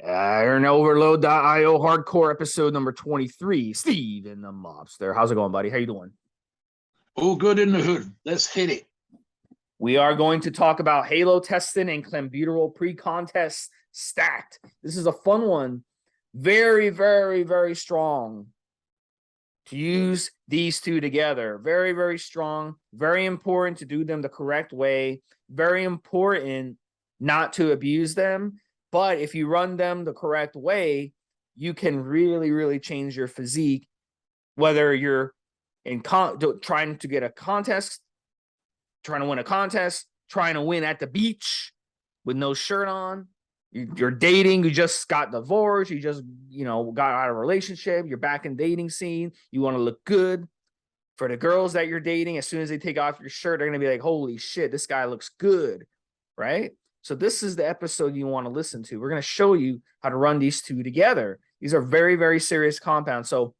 IronOverLoad.io hardcore episode number 23. Steve and the Mobster. How's it going, buddy? How you doing? All good in the hood. Let's hit it. We are going to talk about Halotestin and Clenbuterol PreContest stacked. This is a fun one. Very, very, very strong to use these two together. Very, very strong. Very important to do them the correct way. Very important not to abuse them. But if you run them the correct way, you can really, really change your physique, whether you're in trying to get a contest, trying to win a contest, trying to win at the beach with no shirt on. You're dating, you just got divorced, you just, got out of a relationship, you're back in dating scene, you want to look good. For the girls that you're dating, as soon as they take off your shirt, they're going to be like, holy shit, this guy looks good, right? So this is the episode you want to listen to. We're going to show you how to run these two together. These are very, very serious compounds. So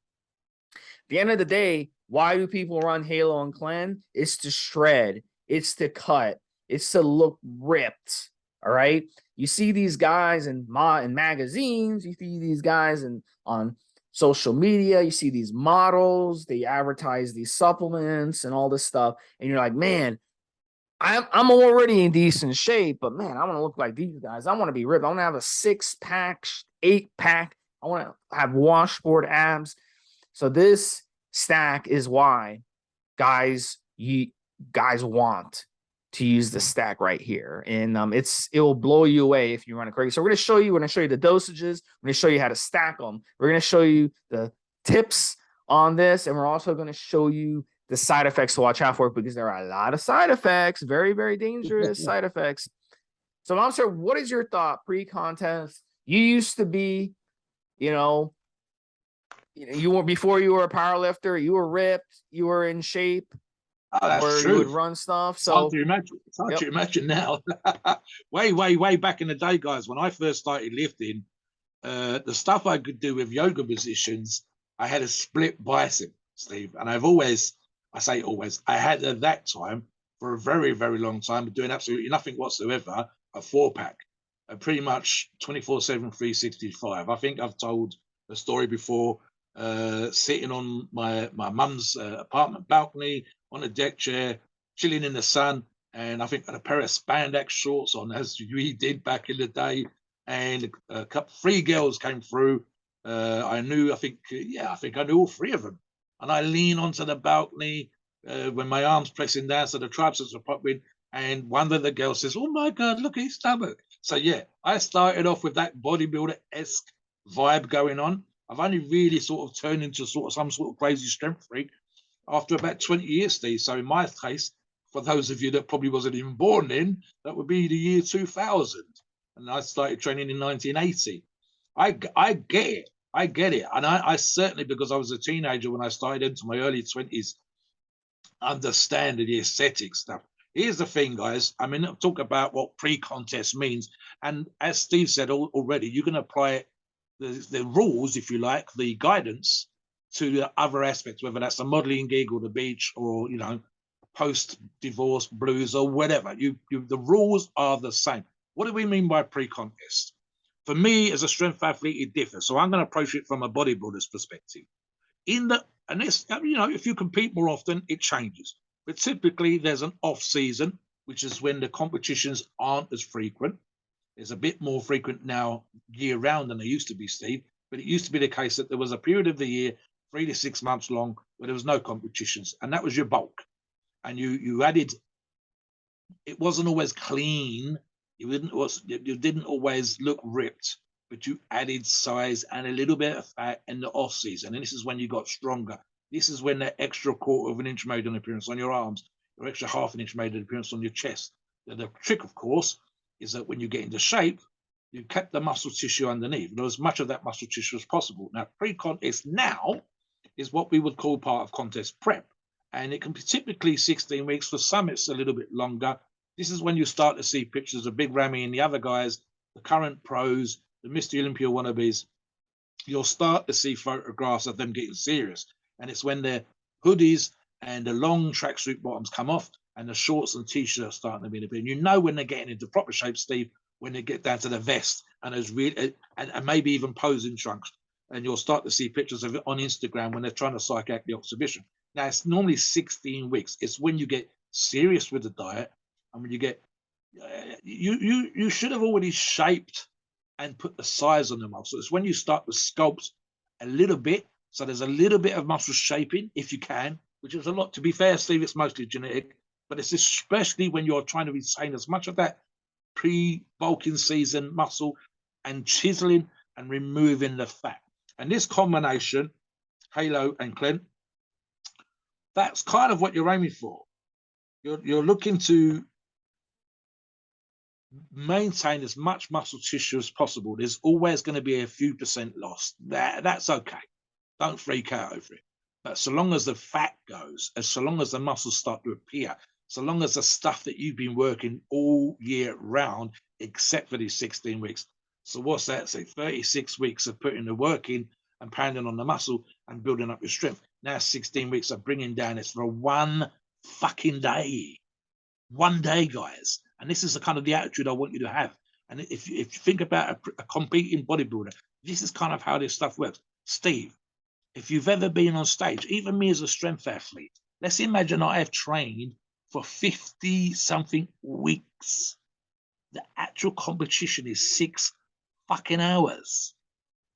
at the end of the day, why do people run Halo and Clen? It's to shred. It's to cut. It's to look ripped. All right. You see these guys in magazines. You see these guys on social media. You see these models. They advertise these supplements and all this stuff. And you're like, man, I'm already in decent shape, but man, I want to look like these guys. I want to be ripped. I want to have a 6-pack, 8-pack. I want to have washboard abs. So this stack is why guys want to use the stack right here. And it will blow you away if you run it crazy. So we're going to show you the dosages. We're going to show you how to stack them. We're going to show you the tips on this. And we're also going to show you the side effects to watch out for, because there are a lot of side effects, very, very dangerous side effects. So Mobster, what is your thought pre-contest? You used to be, you were, before you were a powerlifter, you were ripped, you were in shape. Oh, that's where true. You would run stuff. So it's hard to imagine now. way back in the day, guys, when I first started lifting, the stuff I could do with yoga positions, I had a split bicep, Steve, and I had at that time, for a very, very long time, doing absolutely nothing whatsoever, a 4-pack, pretty much 24/7, 365. I think I've told the story before, sitting on my mum's apartment balcony on a deck chair, chilling in the sun, and I think I had a pair of spandex shorts on, as we did back in the day, and a couple, 3 girls came through. I think I knew all 3 of them. And I lean onto the balcony when my arm's pressing down, so the triceps are popping. And one of the girls says, "Oh my God, look at his stomach." So yeah, I started off with that bodybuilder-esque vibe going on. I've only really sort of turned into some sort of crazy strength freak after about 20 years, Steve. So in my case, for those of you that probably wasn't even born then, that would be the year 2000. And I started training in 1980. I get it. I get it. And I certainly, because I was a teenager when I started into my early 20s, understand the aesthetic stuff. Here's the thing, guys. I mean, talk about what pre-contest means. And as Steve said already, you can apply the rules, if you like, the guidance to the other aspects, whether that's a modeling gig or the beach or, post-divorce blues or whatever. The rules are the same. What do we mean by pre-contest? For me, as a strength athlete, it differs. So I'm going to approach it from a bodybuilder's perspective. If you compete more often, it changes. But typically, there's an off season, which is when the competitions aren't as frequent. It's a bit more frequent now year round than they used to be, Steve. But it used to be the case that there was a period of the year, 3 to 6 months long, where there was no competitions, and that was your bulk. And you added. It wasn't always clean. You didn't always look ripped, but you added size and a little bit of fat in the off season. And this is when you got stronger. This is when that extra 1/4 of an inch made an appearance on your arms, or extra 1/2 inch made an appearance on your chest. The trick, of course, is that when you get into shape, you kept the muscle tissue underneath, as much of that muscle tissue as possible. Now, pre-contest now is what we would call part of contest prep. And it can be typically 16 weeks. For some, it's a little bit longer. This is when you start to see pictures of Big Ramy and the other guys, the current pros, the Mr. Olympia wannabes. You'll start to see photographs of them getting serious. And it's when their hoodies and the long tracksuit bottoms come off and the shorts and T-shirts starting to be in a bit. And you know when they're getting into proper shape, Steve, when they get down to the vest and as really and maybe even posing trunks. And you'll start to see pictures of it on Instagram when they're trying to psych out the exhibition. Now it's normally 16 weeks. It's when you get serious with the diet, and when you get you should have already shaped and put the size on the muscle. It's when you start to sculpt a little bit, so there's a little bit of muscle shaping if you can, which is a lot. To be fair, Steve, it's mostly genetic, but it's especially when you're trying to retain as much of that pre-bulking season muscle and chiseling and removing the fat. And this combination, Halo and Clen, that's kind of what you're aiming for. You're looking to maintain as much muscle tissue as possible. There's always going to be a few percent lost. That's okay. Don't freak out over it. But so long as the fat goes, and so long as the muscles start to appear, so long as the stuff that you've been working all year round, except for these 16 weeks. So what's that say? 36 weeks of putting the work in and pounding on the muscle and building up your strength. Now 16 weeks of bringing down this for one fucking day. One day, guys. And this is the kind of the attitude I want you to have. And if you think about a competing bodybuilder, this is kind of how this stuff works. Steve, if you've ever been on stage, even me as a strength athlete, let's imagine I have trained for 50 something weeks. The actual competition is 6 fucking hours.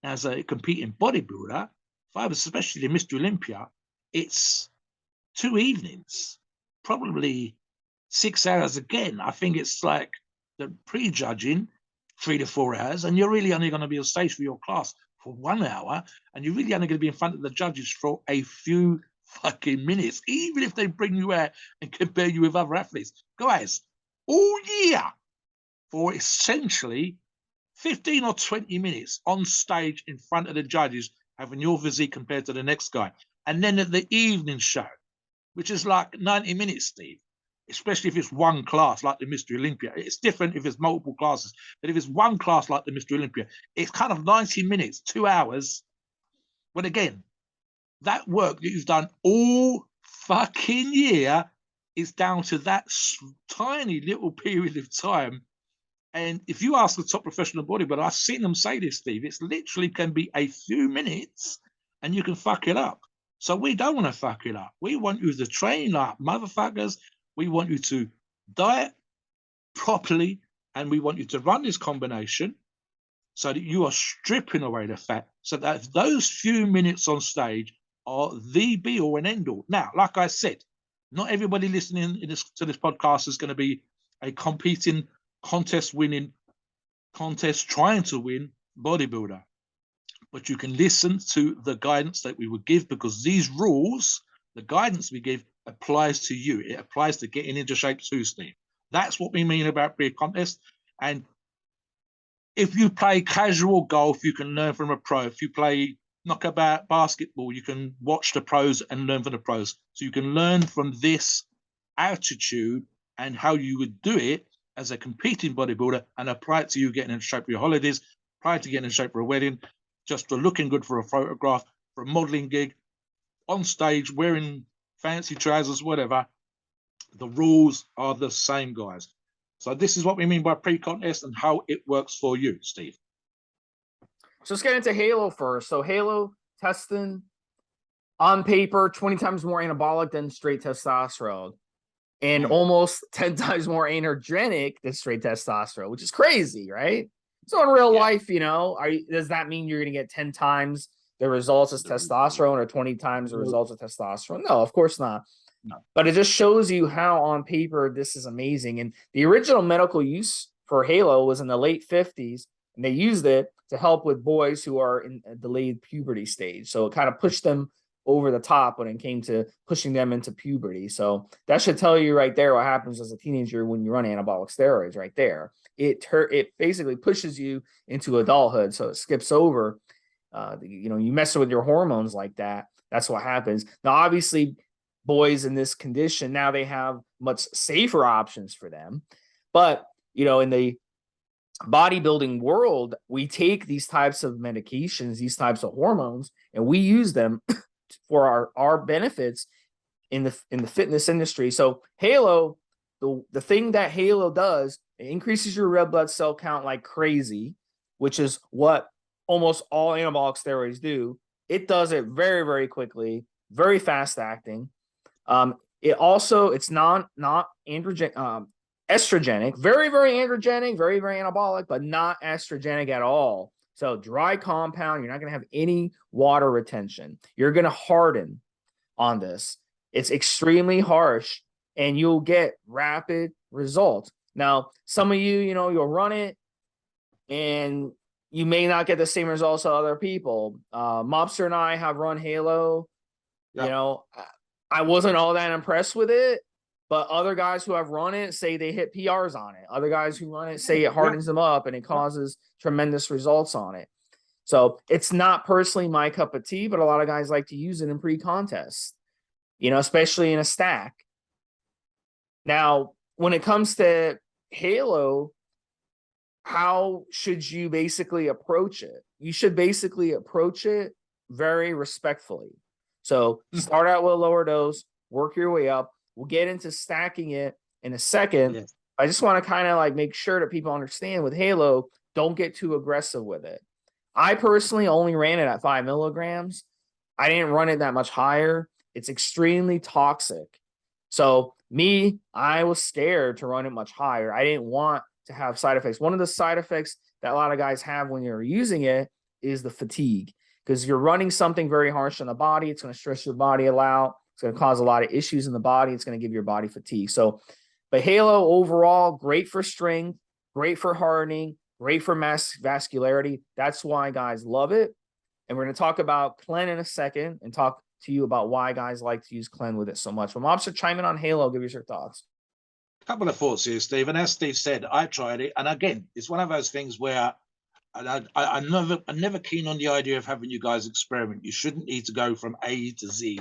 Now, as a competing bodybuilder, if I was especially Mr. Olympia, it's 2 evenings, probably 6 hours again. I think it's like the pre-judging 3 to 4 hours, and you're really only going to be on stage for your class for 1 hour, and you're really only going to be in front of the judges for a few fucking minutes, even if they bring you out and compare you with other athletes. Guys, all year for essentially 15 or 20 minutes on stage in front of the judges, having your physique compared to the next guy. And then at the evening show, which is like 90 minutes, Steve, especially if it's one class like the Mr. Olympia. It's different if it's multiple classes, but if it's one class like the Mr. Olympia, it's kind of 90 minutes, 2 hours. But again, that work that you've done all fucking year is down to that tiny little period of time. And if you ask the top professional bodybuilder, I've seen them say this, Steve, it's literally can be a few minutes and you can fuck it up. So we don't want to fuck it up. We want you to train like motherfuckers. We want you to diet properly, and we want you to run this combination so that you are stripping away the fat, so that those few minutes on stage are the be all and end all. Now, like I said, not everybody listening to this podcast is going to be a competing, contest-winning, contest trying to win bodybuilder. But you can listen to the guidance that we would give, because these rules, the guidance we give, applies to you. It applies to getting into shape too, Steve. That's what we mean about pre-contest. And if you play casual golf, you can learn from a pro. If you play knockabout basketball, you can watch the pros and learn from the pros. So you can learn from this attitude and how you would do it as a competing bodybuilder and apply it to you getting in shape for your holidays, prior to getting in shape for a wedding, just for looking good for a photograph, for a modeling gig, on stage, wearing fancy trousers, whatever. The rules are the same, guys. So this is what we mean by pre-contest and how it works for you, Steve. So let's get into Halo first. So Halotestin, on paper, 20 times more anabolic than straight testosterone, and almost 10 times more anergenic than straight testosterone, which is crazy, right? So in real life, you know, does that mean you're going to get 10 times the results as testosterone or 20 times the results of testosterone? No, of course not. No. But it just shows you how on paper this is amazing. And the original medical use for Halo was in the late 50s, and they used it to help with boys who are in a delayed puberty stage. So it kind of pushed them over the top when it came to pushing them into puberty. So that should tell you right there what happens as a teenager when you run anabolic steroids right there. It basically pushes you into adulthood. So it skips over, you know, you mess with your hormones like that. That's what happens. Now, obviously, boys in this condition, now they have much safer options for them. But, you know, in the bodybuilding world, we take these types of medications, these types of hormones, and we use them for our benefits in the fitness industry. So Halo, the thing that Halo does, it increases your red blood cell count like crazy, which is what almost all anabolic steroids do. It does it very, very quickly, very fast acting. It's not androgen, estrogenic, very, very androgenic, very, very anabolic, but not estrogenic at all. So dry compound, you're not going to have any water retention. You're going to harden on this. It's extremely harsh and you'll get rapid results. Now, some of you, you'll run it and you may not get the same results as other people. Mobster and I have run Halo. Yep. I wasn't all that impressed with it, but other guys who have run it say they hit PRs on it. Other guys who run it say it hardens them up and it causes tremendous results on it. So it's not personally my cup of tea, but a lot of guys like to use it in pre-contest, especially in a stack. Now, when it comes to Halo, how should you basically approach it? You should basically approach it very respectfully. So start out with a lower dose, work your way up. We'll get into stacking it in a second. Yes. I just want to kind of make sure that people understand with Halo, don't get too aggressive with it. I personally only ran it at 5 milligrams. I didn't run it that much higher. It's extremely toxic. So I was scared to run it much higher. I didn't want to have side effects. One of the side effects that a lot of guys have when you're using it is the fatigue, because you're running something very harsh on the body. It's going to stress your body a lot. It's going to cause a lot of issues in the body. It's going to give your body fatigue. So, but Halo overall, great for strength, great for hardening, great for mass vascularity. That's why guys love it. And we're going to talk about Clen in a second and talk to you about why guys like to use Clen with it so much. But Mobster, chime in on Halo. Give us your thoughts. A couple of thoughts here, Steve. And as Steve said, I tried it. And again, it's one of those things where I'm never keen on the idea of having you guys experiment. You shouldn't need to go from A to Z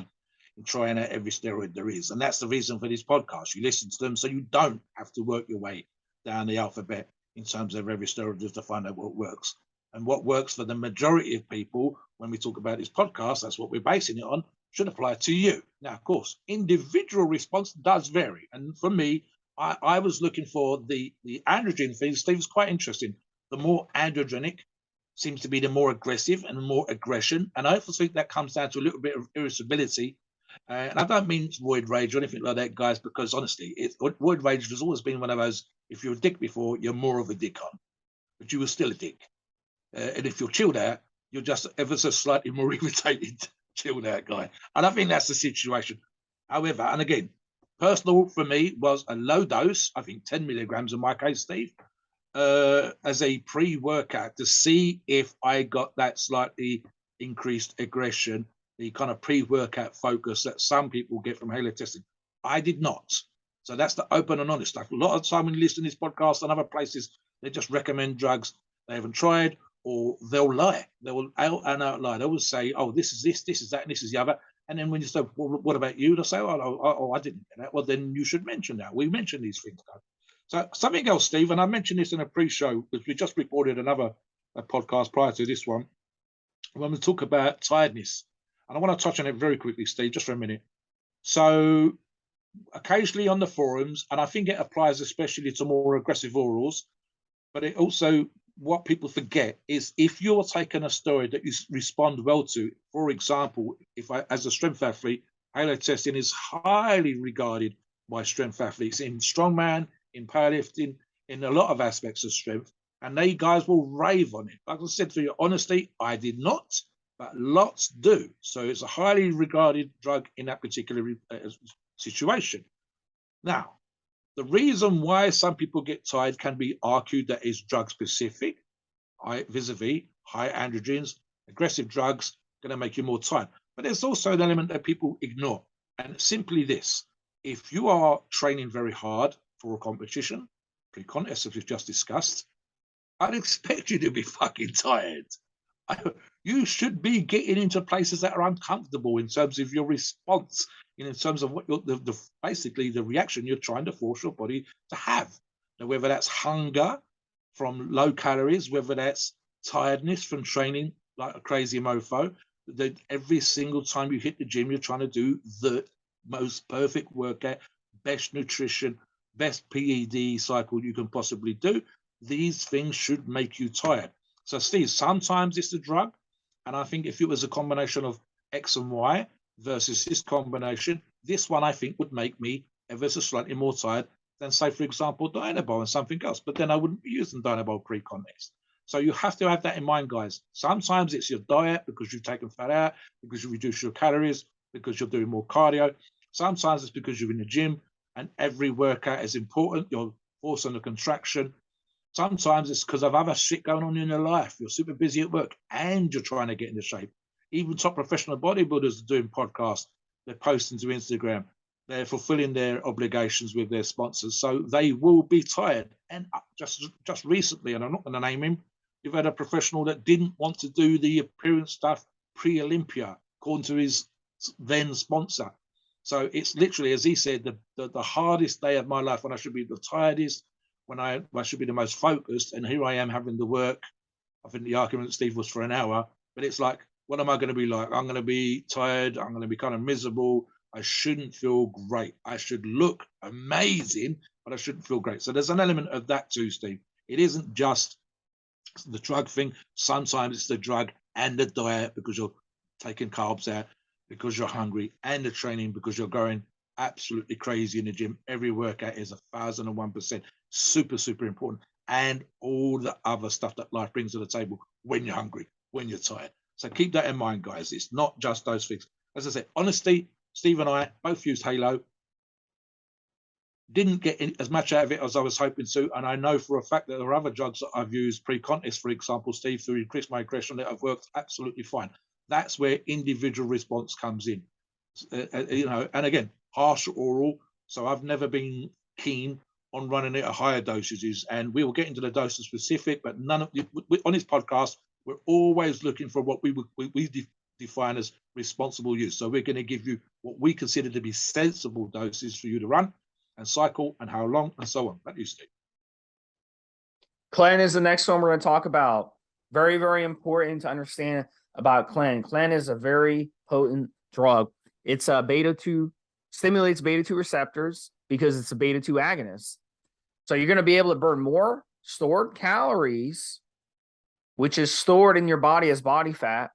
and trying out every steroid there is. And that's the reason for this podcast. You listen to them so you don't have to work your way down the alphabet in terms of every steroid just to find out what works. And what works for the majority of people, when we talk about this podcast, that's what we're basing it on, should apply to you. Now, of course, individual response does vary. And for me, I was looking for the androgen thing. Steve, was quite interesting. The more androgenic seems to be the more aggressive and the more aggression. And I also think that comes down to a little bit of irritability. And I don't mean void rage or anything like that, guys, because honestly, void rage has always been one of those, if you're a dick before, you're more of a dick on. But you were still a dick. And if you're chilled out, you're just ever so slightly more irritated, chilled out guy. And I think that's the situation. However, and again, personal for me was a low dose, I think 10 milligrams in my case, Steve, as a pre-workout to see if I got that slightly increased aggression, the kind of pre-workout focus that some people get from halotestin. I did not. So that's the open and honest stuff. A lot of time when you listen to this podcast and other places, they just recommend drugs they haven't tried, or they'll lie. They will out lie. They will say, oh, this is this, this is that, and this is the other. And then when you say, well, what about you? They'll say, oh, I didn't get that. Well, then you should mention that. We mention these things, though. So something else, Steve, and I mentioned this in a pre-show because we just recorded another podcast prior to this one when we talk about tiredness. And I want to touch on it very quickly, Steve, just for a minute. So occasionally on the forums, and I think it applies especially to more aggressive orals, but it also, what people forget is if you're taking a steroid that you respond well to, for example, as a strength athlete, halotestin is highly regarded by strength athletes in strongman, in powerlifting, in a lot of aspects of strength, and they guys will rave on it. Like I said, for your honesty, I did not, but lots do. So it's a highly regarded drug in that particular situation. Now, the reason why some people get tired can be argued that is drug specific, vis-a-vis high androgens, aggressive drugs going to make you more tired. But there's also an element that people ignore, and it's simply this. If you are training very hard for a competition, pre-contest, as we've just discussed, I'd expect you to be fucking tired. You should be getting into places that are uncomfortable in terms of your response, in terms of what basically the reaction you're trying to force your body to have. Now, whether that's hunger from low calories, whether that's tiredness from training like a crazy mofo, that every single time you hit the gym, you're trying to do the most perfect workout, best nutrition, best PED cycle you can possibly do. These things should make you tired. So, Steve, sometimes it's the drug. And I think if it was a combination of X and Y versus this combination, this one I think would make me ever so slightly more tired than, say, for example, Dynabol and something else. But then I wouldn't be using Dynabol pre-contest. So you have to have that in mind, guys. Sometimes it's your diet because you've taken fat out, because you reduce your calories, because you're doing more cardio. Sometimes it's because you're in the gym and every workout is important. You're forcing the contraction. Sometimes it's because of other shit going on in your life. You're super busy at work and you're trying to get into shape. Even top professional bodybuilders are doing podcasts. They're posting to Instagram. They're fulfilling their obligations with their sponsors. So they will be tired. And just recently, and I'm not going to name him, you've had a professional that didn't want to do the appearance stuff pre-Olympia, according to his then sponsor. So it's literally, as he said, the hardest day of my life, when I should be the tiredest, when I should be the most focused, and here I am having to work. I think the argument, Steve, was for an hour, but it's like, what am I going to be like? I'm going to be tired. I'm going to be kind of miserable. I shouldn't feel great. I should look amazing, but I shouldn't feel great. So there's an element of that too, Steve. It isn't just the drug thing. Sometimes it's the drug and the diet because you're taking carbs out, because you're hungry, and the training because you're going absolutely crazy in the gym. Every workout is 1,001%. Super, super important. And all the other stuff that life brings to the table when you're hungry, when you're tired. So keep that in mind, guys. It's not just those things. As I said, honestly, Steve and I both used Halo. Didn't get as much out of it as I was hoping to. And I know for a fact that there are other drugs that I've used pre-contest, for example, Steve, to increase my aggression that have worked absolutely fine. That's where individual response comes in. And again, harsh oral. So I've never been keen on running it at higher dosages. And we will get into the dose specific, but none of on this podcast, we're always looking for what we define as responsible use. So we're going to give you what we consider to be sensible doses for you to run and cycle, and how long, and so on. That you, Steve. Clen is the next one we're going to talk about. Very, very important to understand about Clen. Clen is a very potent drug. It's a beta-2, stimulates beta-2 receptors because it's a beta-2 agonist. So you're going to be able to burn more stored calories, which is stored in your body as body fat,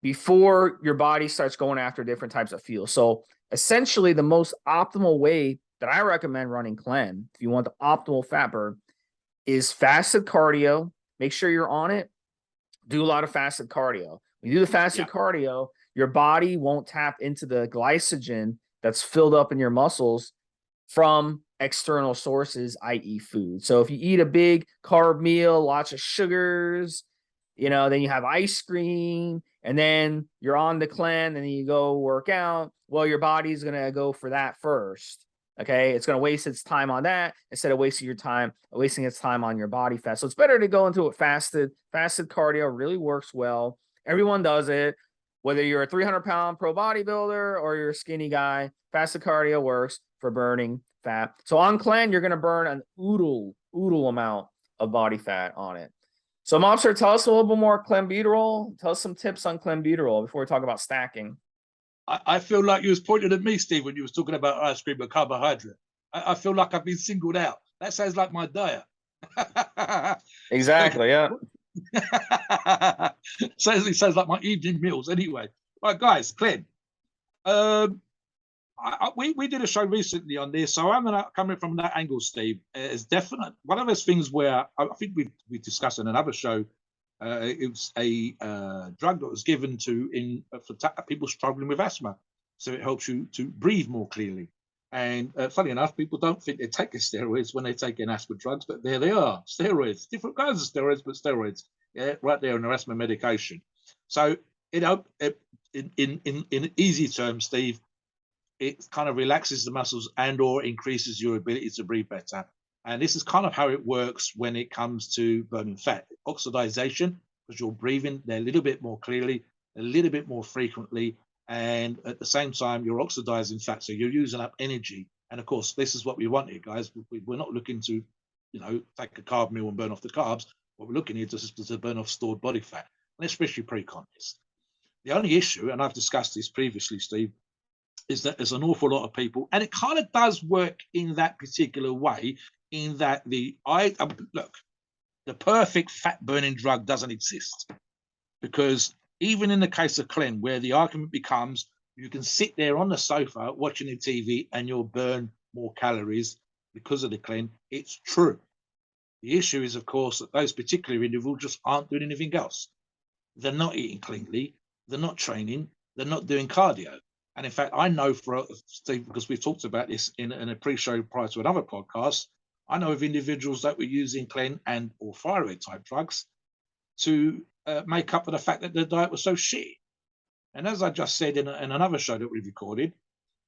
before your body starts going after different types of fuel. So essentially, the most optimal way that I recommend running Clen, if you want the optimal fat burn, is fasted cardio. Make sure you're on it. Do a lot of fasted cardio. When you do the fasted cardio, your body won't tap into the glycogen that's filled up in your muscles from external sources, i.e. food. So if you eat a big carb meal, lots of sugars, then you have ice cream, and then you're on the Clen, and then you go work out. Well, your body's going to go for that first. Okay. It's going to waste its time on that instead of wasting its time on your body fat. So it's better to go into it fasted. Fasted cardio really works well. Everyone does it. Whether you're a 300-pound pro bodybuilder or you're a skinny guy, fasted cardio works for burning fat. So on Clen, you're going to burn an oodle amount of body fat on it. So Mobster, tell us a little bit more Clenbuterol. Tell us some tips on Clenbuterol before we talk about stacking. I feel like you was pointing at me, Steve, when you was talking about ice cream and carbohydrate. I feel like I've been singled out. That sounds like my diet. Exactly, yeah. Sounds like my evening meals anyway. Right, guys, Clen. We did a show recently on this, so I'm gonna come in from that angle, Steve. It's definitely one of those things where I think we discussed in another show. It was a drug that was given for people struggling with asthma, so it helps you to breathe more clearly. And funny enough, people don't think they're taking steroids when they're taking asthma drugs, but there they are, steroids, different kinds of steroids, but steroids, right there in their asthma medication. So in easy terms, Steve, it kind of relaxes the muscles and/or increases your ability to breathe better. And this is kind of how it works when it comes to burning fat. Oxidization, because you're breathing a little bit more clearly, a little bit more frequently, and at the same time, you're oxidizing fat, so you're using up energy. And of course, this is what we want here, guys. We're not looking to, take a carb meal and burn off the carbs. What we're looking at is to burn off stored body fat, and especially pre-contest. The only issue, and I've discussed this previously, Steve, is that there's an awful lot of people, and it kind of does work in that particular way, in that look, the perfect fat burning drug doesn't exist, because even in the case of Clen, where the argument becomes you can sit there on the sofa watching the TV and you'll burn more calories because of the Clen, it's true. The issue is, of course, that those particular individuals just aren't doing anything else. They're not eating cleanly, they're not training, they're not doing cardio. And in fact, I know Steve, because we've talked about this in a pre-show prior to another podcast, I know of individuals that were using Clen and or thyroid type drugs to make up for the fact that their diet was so shit. And as I just said in another show that we recorded,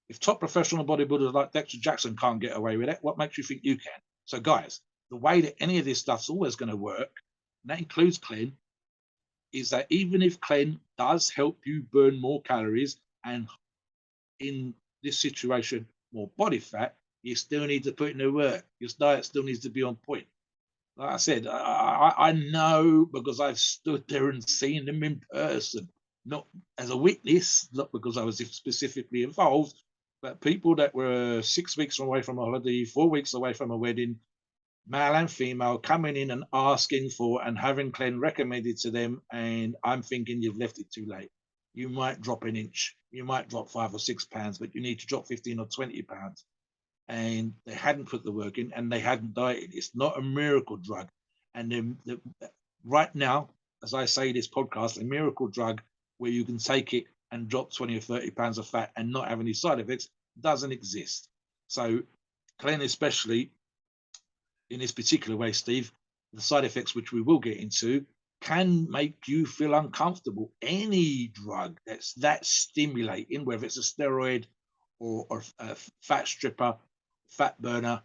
if top professional bodybuilders like Dexter Jackson can't get away with it, what makes you think you can? So guys, the way that any of this stuff's always going to work, and that includes Clen, is that even if Clen does help you burn more calories and in this situation more body fat, you still need to put in the work. Your diet still needs to be on point. Like I said, I know, because I've stood there and seen them in person, not as a witness, not because I was specifically involved, but people that were 6 weeks away from a holiday, 4 weeks away from a wedding, male and female, coming in and asking for and having Clen recommended to them. And I'm thinking, you've left it too late. You might drop an inch, you might drop 5 or 6 pounds, but you need to drop 15 or 20 pounds. And they hadn't put the work in and they hadn't dieted. It's not a miracle drug. And right now, as I say this podcast, a miracle drug where you can take it and drop 20 or 30 pounds of fat and not have any side effects doesn't exist. So Clen, especially in this particular way, Steve, the side effects, which we will get into, can make you feel uncomfortable. Any drug that's that stimulating, whether it's a steroid or a fat stripper, fat burner,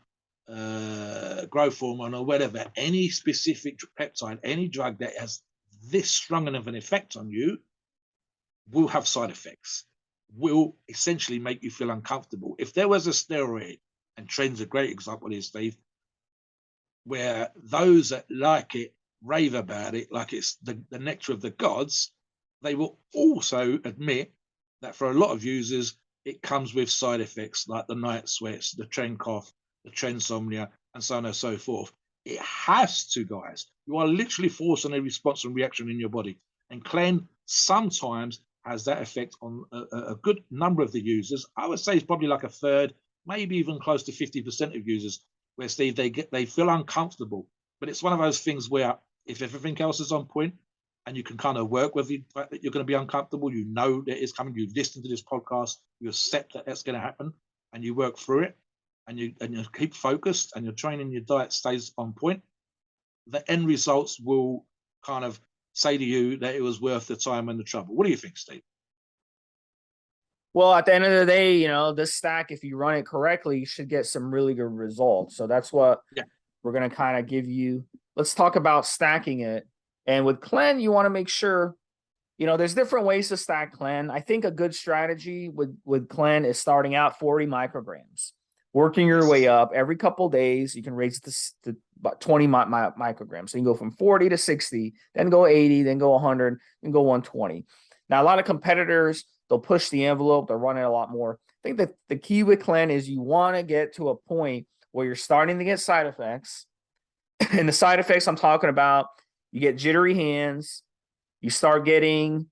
growth hormone, or whatever, any specific peptide, any drug that has this strong enough an effect on you will have side effects, will essentially make you feel uncomfortable. If there was a steroid, and Trend's a great example here, Steve, where those that like it rave about it like it's the nectar of the gods, they will also admit that for a lot of users, it comes with side effects like the night sweats, the trend cough, the trensomnia, and so on and so forth. It has to, guys. You are literally forcing a response and reaction in your body. And Clen sometimes has that effect on a good number of the users. I would say it's probably like a third, maybe even close to 50% of users, where, Steve, they feel uncomfortable. But it's one of those things where if everything else is on point and you can kind of work with the fact that you're going to be uncomfortable, you know that it's coming, you've listened to this podcast, you accept that that's going to happen, and you work through it, and you keep focused, and your training, your diet stays on point, the end results will kind of say to you that it was worth the time and the trouble. What do you think, Steve? Well, at the end of the day, you know, this stack, if you run it correctly, you should get some really good results. So that's what we're going to kind of give you. Let's talk about stacking it. And with Clen, you want to make sure, you know, there's different ways to stack Clen. I think a good strategy with Clen is starting out 40 micrograms, working your way up every couple of days. You can raise this to about 20 micrograms. So you can go from 40 to 60, then go 80, then go 100, then go 120. Now, a lot of competitors, they'll push the envelope. They'll run it a lot more. I think that the key with Clen is you want to get to a point where you're starting to get side effects. And the side effects I'm talking about, you get jittery hands, you start getting,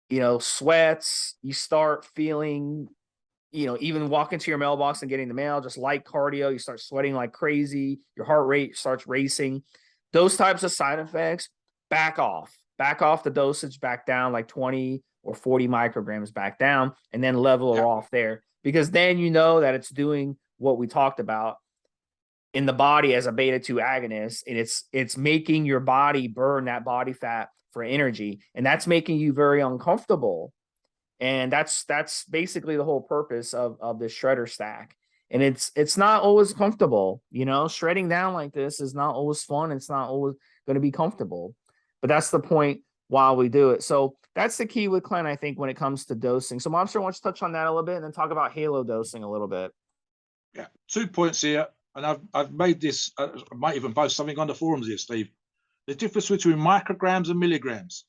you know, sweats, you start feeling, you know, even walking to your mailbox and getting the mail, just light cardio, you start sweating like crazy, your heart rate starts racing. Those types of side effects, back off the dosage, back down like 20 or 40 micrograms back down, and then level it off there, because then you know that it's doing what we talked about in the body as a beta-2 agonist, and it's making your body burn that body fat for energy, and that's making you very uncomfortable. And that's basically the whole purpose of this shredder stack. And it's not always comfortable, you know, shredding down like this is not always fun. It's not always going to be comfortable, but that's the point while we do it. So that's the key with Clen, I think, when it comes to dosing. So Mobster, why don't you touch on that a little bit and then talk about halo dosing a little bit? Yeah, 2 points here. And I've made this, I might even post something on the forums here, Steve. The difference between micrograms and milligrams.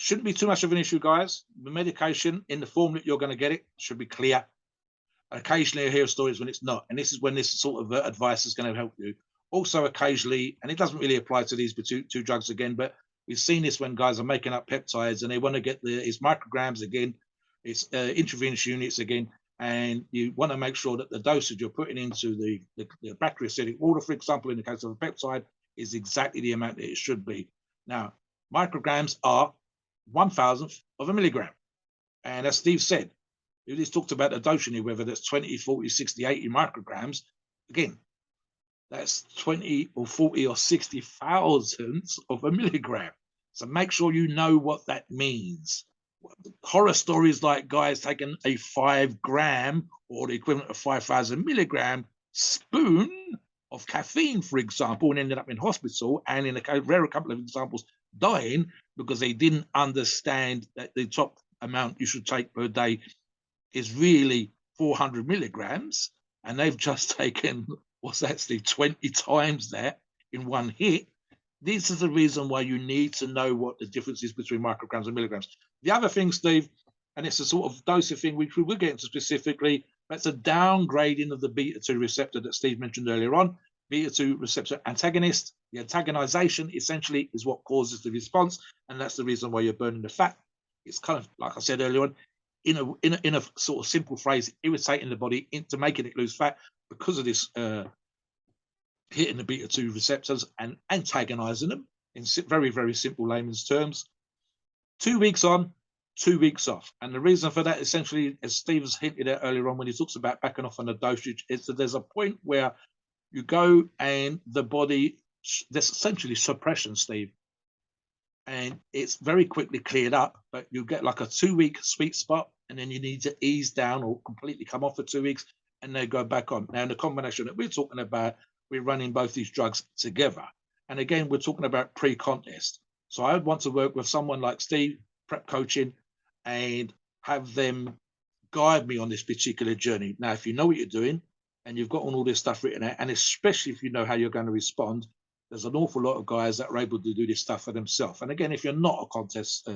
Shouldn't be too much of an issue, guys. The medication in the form that you're going to get it should be clear. Occasionally, I hear stories when it's not, and this is when this sort of advice is going to help you. Also, occasionally, and it doesn't really apply to these two drugs again, but we've seen this when guys are making up peptides and they want to get it's micrograms again, it's intravenous units again, and you want to make sure that the dosage you're putting into the bacteriostatic water, for example, in the case of a peptide, is exactly the amount that it should be. Now, micrograms are 1,000th of a milligram. And as Steve said, we just talked about the dosing here, whether that's 20, 40, 60, 80 micrograms. Again, that's 20 or 40 or 60 thousandths of a milligram. So make sure you know what that means. Horror stories like guys taking a 5 gram or the equivalent of 5,000 milligram spoon of caffeine, for example, and ended up in hospital, and in a rare couple of examples, dying because they didn't understand that the top amount you should take per day is really 400 milligrams, and they've just taken, what's that, Steve, 20 times that in one hit. This is the reason why you need to know what the difference is between micrograms and milligrams. The other thing, Steve, and it's a sort of dosing thing, which we will get into specifically, that's a downgrading of the beta-2 receptor that Steve mentioned earlier on. Beta-2 receptor antagonist. The antagonization essentially is what causes the response, and that's the reason why you're burning the fat. It's kind of, like I said earlier on, in a sort of simple phrase, irritating the body into making it lose fat because of this hitting the beta-2 receptors and antagonizing them in very, very simple layman's terms. 2 weeks on, 2 weeks off. And the reason for that, essentially, as Steve has hinted at earlier on when he talks about backing off on the dosage, is that there's a point where you go and the body, there's essentially suppression, Steve. And it's very quickly cleared up, but you get like a 2-week sweet spot, and then you need to ease down or completely come off for 2 weeks, and then go back on. Now, in the combination that we're talking about, we're running both these drugs together. And again, we're talking about pre-contest. So I would want to work with someone like Steve, prep coaching, and have them guide me on this particular journey. Now, if you know what you're doing and you've got all this stuff written out, and especially if you know how you're going to respond, there's an awful lot of guys that are able to do this stuff for themselves. And again, if you're not a contest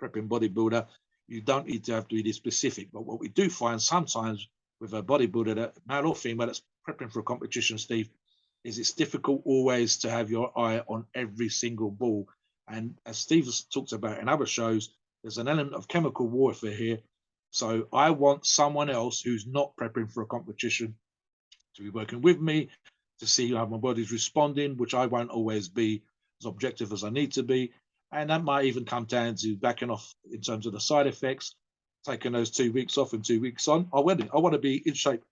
prepping bodybuilder, you don't need to have to be this specific. But what we do find sometimes with a bodybuilder, that male or female, that's prepping for a competition, Steve, is it's difficult always to have your eye on every single ball. And as Steve has talked about in other shows, there's an element of chemical warfare here. So I want someone else who's not prepping for a competition to be working with me to see how my body's responding, which I won't always be as objective as I need to be. And that might even come down to backing off in terms of the side effects, taking those 2 weeks off and 2 weeks on. I want to be in shape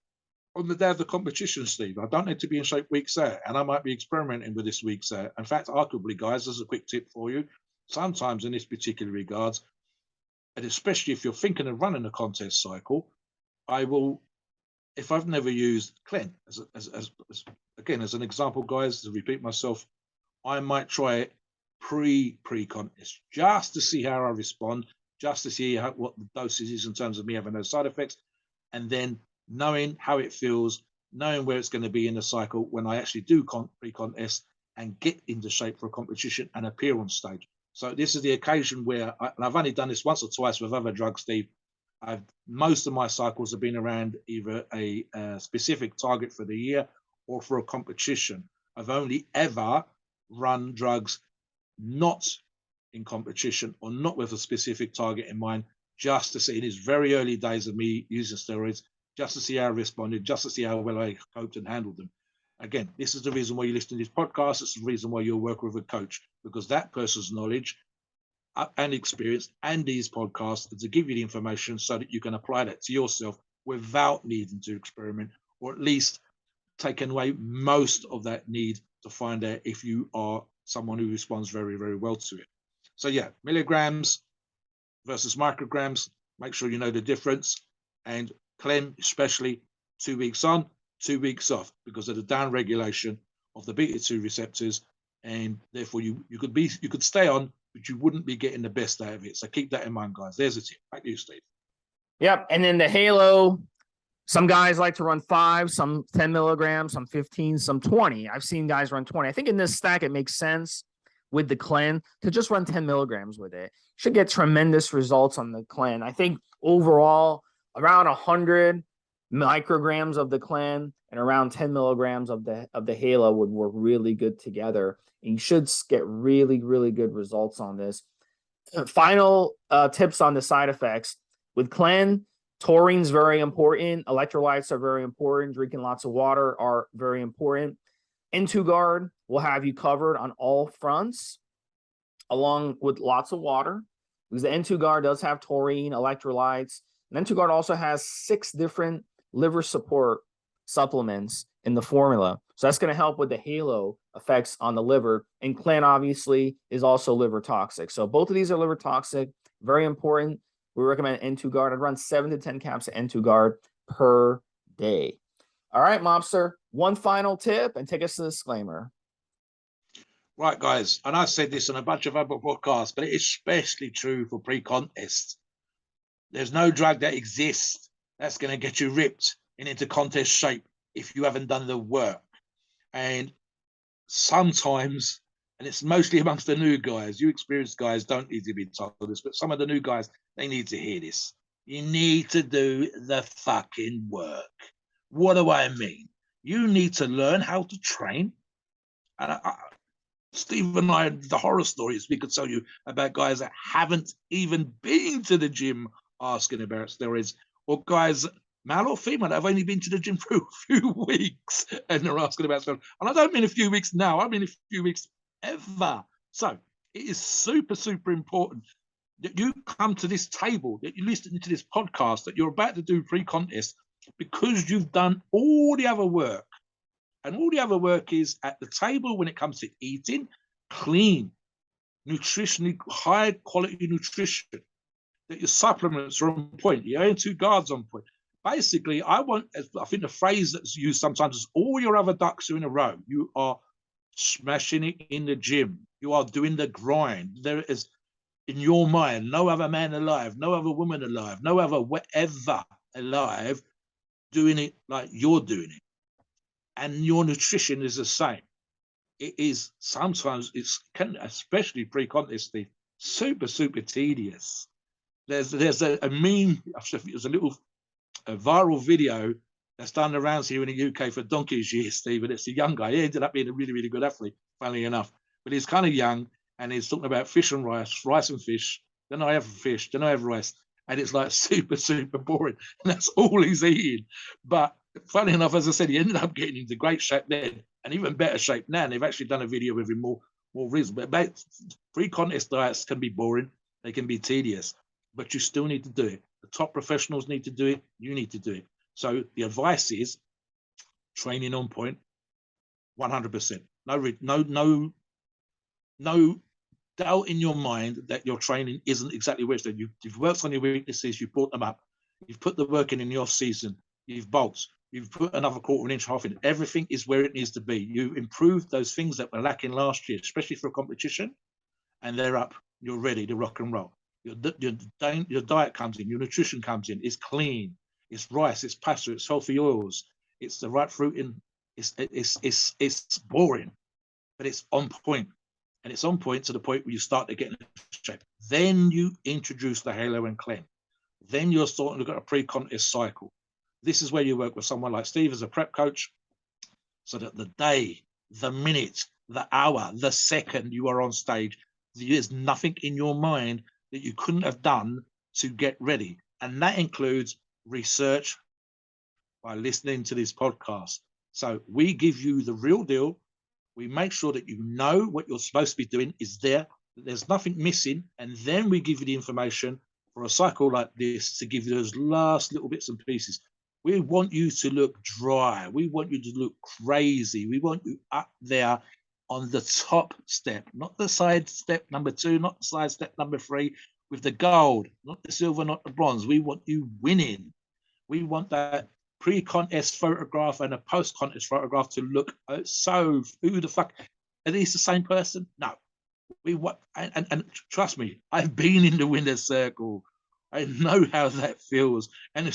on the day of the competition, Steve. I don't need to be in shape weeks out, and I might be experimenting with this weeks out. In fact, arguably, guys, there's a quick tip for you. Sometimes in this particular regards, and especially if you're thinking of running a contest cycle, I will, if I've never used Clen, as an example, guys, to repeat myself, I might try it pre-contest just to see how I respond, just to see what the dosage is in terms of me having those side effects, and then knowing how it feels, knowing where it's going to be in the cycle when I actually do pre-contest and get into shape for a competition and appear on stage. So this is the occasion where, and I've only done this once or twice with other drugs, Steve. Most of my cycles have been around either a specific target for the year or for a competition. I've only ever run drugs not in competition or not with a specific target in mind, just to see in these very early days of me using steroids, just to see how I responded, just to see how well I coped and handled them. Again, this is the reason why you listen to this podcast. It's the reason why you'll work with a coach, because that person's knowledge and experience and these podcasts are to give you the information so that you can apply that to yourself without needing to experiment, or at least taking away most of that need to find out if you are someone who responds very, very well to it. So yeah, milligrams versus micrograms, make sure you know the difference. And Clem, especially 2 weeks on, 2 weeks off, because of the down regulation of the beta-2 receptors, and therefore you could stay on, but you wouldn't be getting the best out of it. So keep that in mind, guys. There's a tip. Back to you, Steve. Yep. And then the Halo, some guys like to run 5, some 10 milligrams, some 15, some 20. I've seen guys run 20. I think in this stack, it makes sense with the Clen to just run 10 milligrams with it. Should get tremendous results on the Clen. I think overall around 100 micrograms of the Clen and around 10 milligrams of the Halo would work really good together. And you should get really, really good results on this. Final tips on the side effects. With Clen, taurine's very important. Electrolytes are very important. Drinking lots of water are very important. N2Guard will have you covered on all fronts, along with lots of water, because the N2Guard does have taurine, electrolytes. And N2Guard also has 6 different liver support supplements in the formula. So that's going to help with the halo effects on the liver. And Clen obviously is also liver toxic. So both of these are liver toxic, very important. We recommend N2Guard. I'd run 7 to 10 caps of N2Guard per day. All right, Mobster, one final tip and take us to the disclaimer. Right, guys, and I've said this on a bunch of other podcasts, but it is especially true for pre-contest. There's no drug that exists that's going to get you ripped and into contest shape if you haven't done the work. And sometimes, and it's mostly amongst the new guys, you experienced guys don't need to be told this, but some of the new guys, they need to hear this. You need to do the fucking work. What do I mean? You need to learn how to train. And Steve and I, the horror stories we could tell you about guys that haven't even been to the gym asking about steroids, or guys, male or female, that have only been to the gym for a few weeks and they're asking about steroids. And I don't mean a few weeks now, I mean a few weeks ever. So it is super, super important that you come to this table, that you listen to this podcast, that you're about to do pre-contest, because you've done all the other work. And all the other work is at the table when it comes to eating clean, nutritionally high quality nutrition, that your supplements are on point, your N2Guards on point. Basically, I think the phrase that's used sometimes is all your other ducks are in a row. You are smashing it in the gym. You are doing the grind. There is, in your mind, no other man alive, no other woman alive, no other whatever alive doing it like you're doing it. And your nutrition is the same. It is sometimes, especially pre-contest, super, super tedious. There's a meme, it was a viral video that's done the rounds here in the UK for donkey's years, Steve, and it's a young guy. He ended up being a really, really good athlete, funnily enough. But he's kind of young, and he's talking about fish and rice and fish. Then I have fish, then I have rice. And it's like super, super boring. And that's all he's eating. But funny enough, as I said, he ended up getting into great shape then, and even better shape now. And they've actually done a video with him more reasonable. But pre-contest diets can be boring. They can be tedious, but you still need to do it. The top professionals need to do it. You need to do it. So the advice is training on point, 100%. No doubt in your mind that your training isn't exactly where it's done. You've worked on your weaknesses, you've brought them up, you've put the work in the off season, you've bulked, you've put another quarter of an inch, half in. Everything is where it needs to be. You improved those things that were lacking last year, especially for a competition, and they're up. You're ready to rock and roll. Your diet comes in, your nutrition comes in. It's clean. It's rice. It's pasta. It's healthy oils. It's the right fruit in. It's boring, but it's on point. And it's on point to the point where you start to get in shape. Then you introduce the Halo and Clen. Then you're starting to look at a pre-contest cycle. This is where you work with someone like Steve as a prep coach, so that the day, the minute, the hour, the second you are on stage, there's nothing in your mind that you couldn't have done to get ready. And that includes research by listening to this podcast. So we give you the real deal. We make sure that you know what you're supposed to be doing is there, that there's nothing missing, and then we give you the information for a cycle like this to give you those last little bits and pieces. We want you to look dry. We want you to look crazy. We want you up there on the top step, not the side step number 2, not the side step number 3 with the gold, not the silver, not the bronze. We want you winning. We want that pre-contest photograph and a post-contest photograph to look so, who the fuck, are these the same person? No. We want, and trust me, I've been in the winner's circle. I know how that feels. And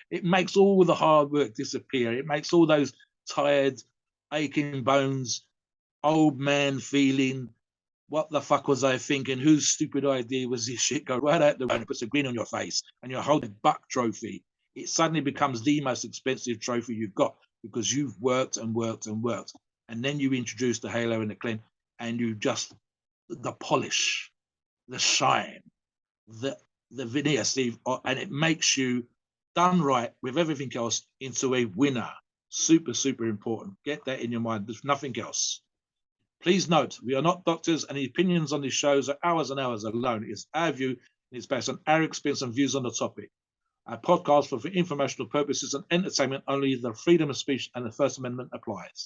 it makes all the hard work disappear. It makes all those tired, aching bones, old man feeling, what the fuck was I thinking? Whose stupid idea was this shit? Go right out the window and puts a grin on your face and you're holding a buck trophy. It suddenly becomes the most expensive trophy you've got because you've worked and worked and worked. And then you introduce the halo and the clean and you just, the polish, the shine, the veneer, Steve, and it makes you done right with everything else into a winner. Super, super important. Get that in your mind. There's nothing else. Please note, we are not doctors and the opinions on these shows are ours and ours alone. It is our view and it's based on our experience and views on the topic. Our podcast for informational purposes and entertainment only. The freedom of speech and the First Amendment applies.